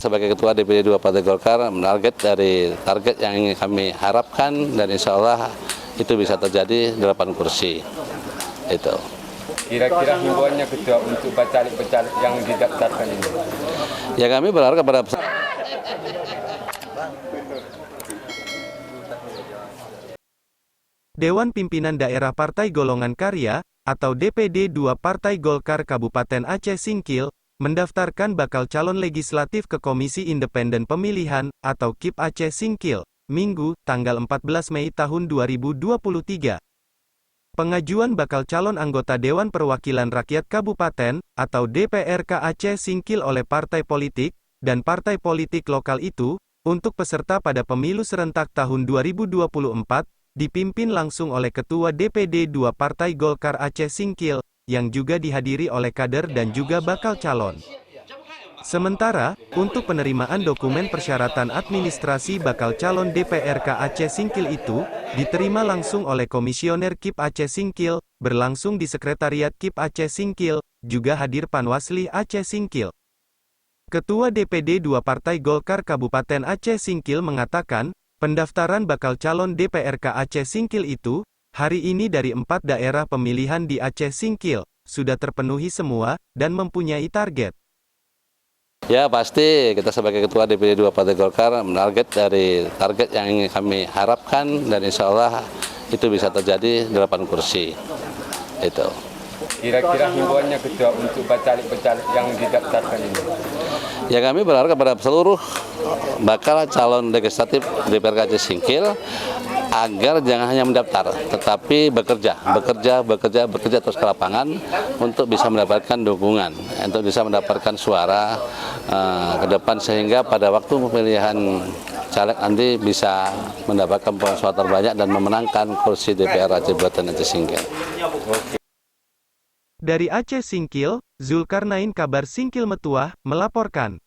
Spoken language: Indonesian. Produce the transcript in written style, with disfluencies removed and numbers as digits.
Sebagai Ketua DPD 2 Partai Golkar, target yang ingin kami harapkan dan insya Allah itu bisa terjadi 8 kursi. Itu. Kira-kira himbauannya Ketua untuk bacalek-bacalek yang didaftarkan ini? Ya kami berharap kepada Dewan Pimpinan Daerah Partai Golongan Karya, atau DPD 2 Partai Golkar Kabupaten Aceh Singkil, mendaftarkan bakal calon legislatif ke Komisi Independen Pemilihan, atau KIP Aceh Singkil, Minggu, tanggal 14 Mei tahun 2023. Pengajuan bakal calon anggota Dewan Perwakilan Rakyat Kabupaten, atau DPRK Aceh Singkil oleh partai politik, dan partai politik lokal itu, untuk peserta pada pemilu serentak tahun 2024, dipimpin langsung oleh Ketua DPD 2 Partai Golkar Aceh Singkil, yang juga dihadiri oleh kader dan juga bakal calon. Sementara, untuk penerimaan dokumen persyaratan administrasi bakal calon DPRK Aceh Singkil itu, diterima langsung oleh Komisioner KIP Aceh Singkil, berlangsung di Sekretariat KIP Aceh Singkil, juga hadir Panwasli Aceh Singkil. Ketua DPD 2 Partai Golkar Kabupaten Aceh Singkil mengatakan, pendaftaran bakal calon DPRK Aceh Singkil itu, hari ini dari 4 daerah pemilihan di Aceh Singkil, sudah terpenuhi semua, dan mempunyai target. Ya pasti kita sebagai Ketua DPD 2 Partai Golkar target yang ingin kami harapkan dan insya Allah itu bisa terjadi 8 kursi. Itu. Kira-kira himbauannya Ketua untuk bacalek-bacalek yang didaftarkan ini? Ya kami berharap kepada seluruh bakal calon legislatif DPRK Aceh Singkil agar jangan hanya mendaftar, tetapi bekerja terus ke lapangan untuk bisa mendapatkan dukungan, untuk bisa mendapatkan suara ke depan sehingga pada waktu pemilihan caleg nanti bisa mendapatkan suara terbanyak dan memenangkan kursi DPR Aceh Kabupaten Aceh Singkil. Dari Aceh Singkil, Zulkarnain Kabar Singkil Metuah, melaporkan.